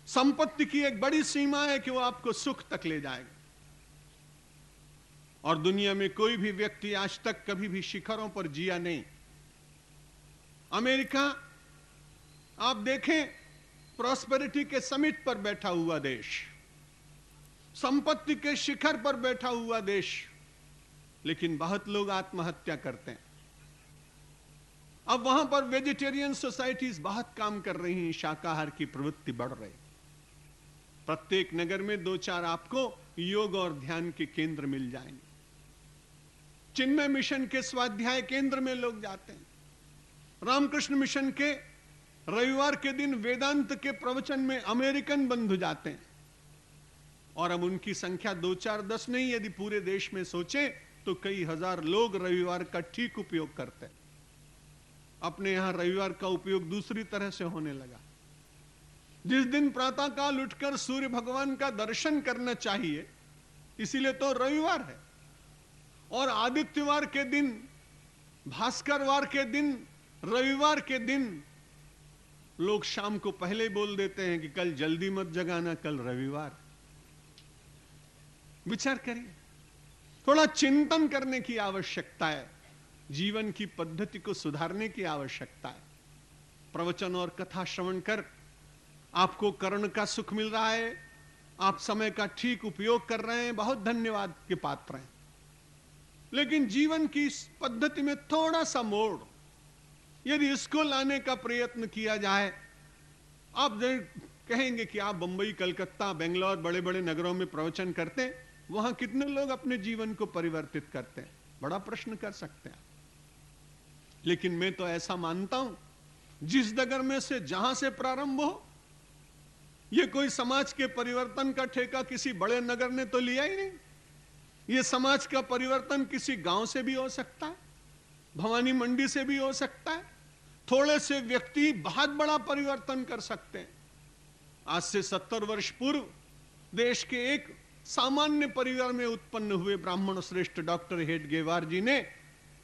संपत्ति की एक बड़ी सीमा है कि वो आपको सुख तक ले जाएगा। और दुनिया में कोई भी व्यक्ति आज तक कभी भी शिखरों पर जिया नहीं। अमेरिका आप देखें, प्रॉस्पेरिटी के समिट पर बैठा हुआ देश, संपत्ति के शिखर पर बैठा हुआ देश, लेकिन बहुत लोग आत्महत्या करते हैं। अब वहां पर वेजिटेरियन सोसाइटीज बहुत काम कर रही हैं, शाकाहार की प्रवृत्ति बढ़ रही। प्रत्येक नगर में 2-4 आपको योग और ध्यान के केंद्र मिल जाएंगे। चिन्मय मिशन के स्वाध्याय केंद्र में लोग जाते हैं। रामकृष्ण मिशन के रविवार के दिन वेदांत के प्रवचन में अमेरिकन बंधु जाते हैं। और अब उनकी संख्या 2-4-10 नहीं, यदि पूरे देश में सोचे तो कई हजार लोग रविवार का ठीक उपयोग करते हैं। अपने यहां रविवार का उपयोग दूसरी तरह से होने लगा। जिस दिन प्रातःकाल उठकर सूर्य भगवान का दर्शन करना चाहिए, इसीलिए तो रविवार है। और आदित्यवार के दिन, भास्करवार के दिन, रविवार के दिन लोग शाम को पहले ही बोल देते हैं कि कल जल्दी मत जगाना, कल रविवार। विचार करिए, थोड़ा चिंतन करने की आवश्यकता है। जीवन की पद्धति को सुधारने की आवश्यकता है। प्रवचन और कथा श्रवण कर आपको कर्ण का सुख मिल रहा है, आप समय का ठीक उपयोग कर रहे हैं, बहुत धन्यवाद के पात्र हैं। लेकिन जीवन की इस पद्धति में थोड़ा सा मोड़, यदि इसको लाने का प्रयत्न किया जाए। आप कहेंगे कि आप बंबई, कलकत्ता, बेंगलोर, बड़े बड़े नगरों में प्रवचन करते हैं, वहां कितने लोग अपने जीवन को परिवर्तित करते हैं? बड़ा प्रश्न कर सकते हैं। लेकिन मैं तो ऐसा मानता हूं, जिस नगर में से जहां से प्रारंभ हो, यह कोई समाज के परिवर्तन का ठेका किसी बड़े नगर ने तो लिया ही नहीं। यह समाज का परिवर्तन किसी गांव से भी हो सकता है, भवानी मंडी से भी हो सकता है। थोड़े से व्यक्ति बहुत बड़ा परिवर्तन कर सकते हैं। आज से 70 वर्ष पूर्व देश के एक सामान्य परिवार में उत्पन्न हुए ब्राह्मण श्रेष्ठ डॉक्टर हेडगेवार जी ने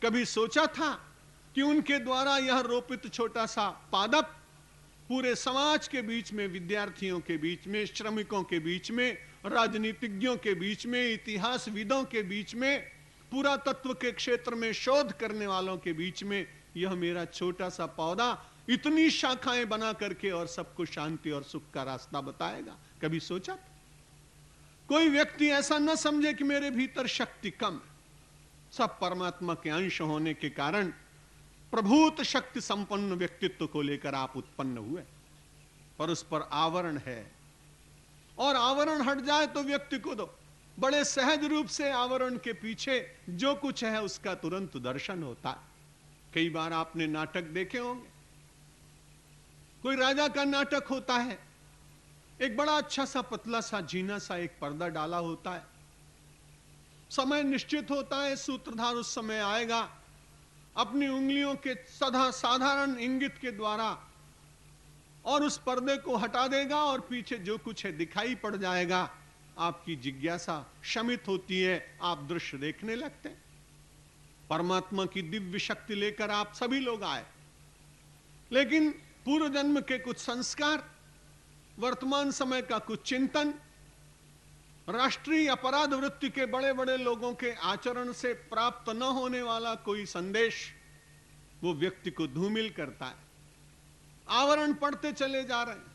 कभी सोचा था कि उनके द्वारा यह रोपित छोटा सा पादप पूरे समाज के बीच में, विद्यार्थियों के बीच में, श्रमिकों के बीच में, राजनीतिज्ञों के बीच में, इतिहासविदों के बीच में, पुरातत्व के क्षेत्र में शोध करने वालों के बीच में, यह मेरा छोटा सा पौधा इतनी शाखाएं बना करके और सबको शांति और सुख का रास्ता बताएगा? कभी सोचा? कोई व्यक्ति ऐसा न समझे कि मेरे भीतर शक्ति कम है। सब परमात्मा के अंश होने के कारण प्रभूत शक्ति संपन्न व्यक्तित्व को लेकर आप उत्पन्न हुए, पर उस पर आवरण है। और आवरण हट जाए तो व्यक्ति को तो बड़े सहज रूप से आवरण के पीछे जो कुछ है उसका तुरंत दर्शन होता है। कई बार आपने नाटक देखे होंगे, कोई राजा का नाटक होता है, एक बड़ा अच्छा सा पतला सा जीना सा एक पर्दा डाला होता है, समय निश्चित होता है, सूत्रधार उस समय आएगा, अपनी उंगलियों के साधारण इंगित के द्वारा और उस पर्दे को हटा देगा और पीछे जो कुछ है दिखाई पड़ जाएगा। आपकी जिज्ञासा शमित होती है, आप दृश्य देखने लगते हैं। परमात्मा की दिव्य शक्ति लेकर आप सभी लोग आए, लेकिन पूर्व जन्म के कुछ संस्कार, वर्तमान समय का कुछ चिंतन, राष्ट्रीय अपराध वृत्ति के बड़े बड़े लोगों के आचरण से प्राप्त न होने वाला कोई संदेश वो व्यक्ति को धूमिल करता है। आवरण पढ़ते चले जा रहे हैं।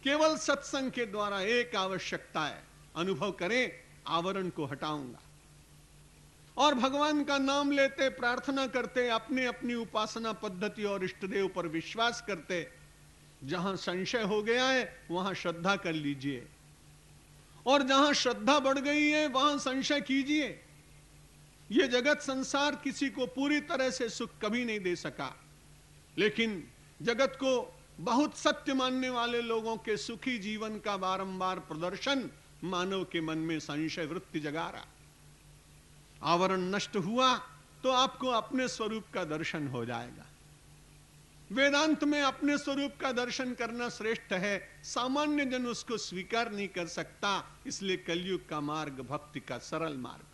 केवल सत्संग के द्वारा एक आवश्यकता है, अनुभव करें, आवरण को हटाऊंगा। और भगवान का नाम लेते, प्रार्थना करते, अपने अपनी उपासना पद्धति और इष्टदेव पर विश्वास करते। जहां संशय हो गया है वहां श्रद्धा कर लीजिए, और जहां श्रद्धा बढ़ गई है वहां संशय कीजिए। यह जगत संसार किसी को पूरी तरह से सुख कभी नहीं दे सका, लेकिन जगत को बहुत सत्य मानने वाले लोगों के सुखी जीवन का बारंबार प्रदर्शन मानव के मन में संशय वृत्ति जगा रहा। आवरण नष्ट हुआ तो आपको अपने स्वरूप का दर्शन हो जाएगा। वेदांत में अपने स्वरूप का दर्शन करना श्रेष्ठ है, सामान्य जन उसको स्वीकार नहीं कर सकता। इसलिए कलयुग का मार्ग भक्ति का सरल मार्ग।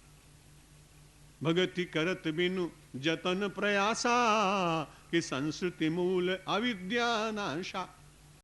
भगति करत बिनु जतन प्रयासा कि संस्कृति मूल अविद्या नाशा।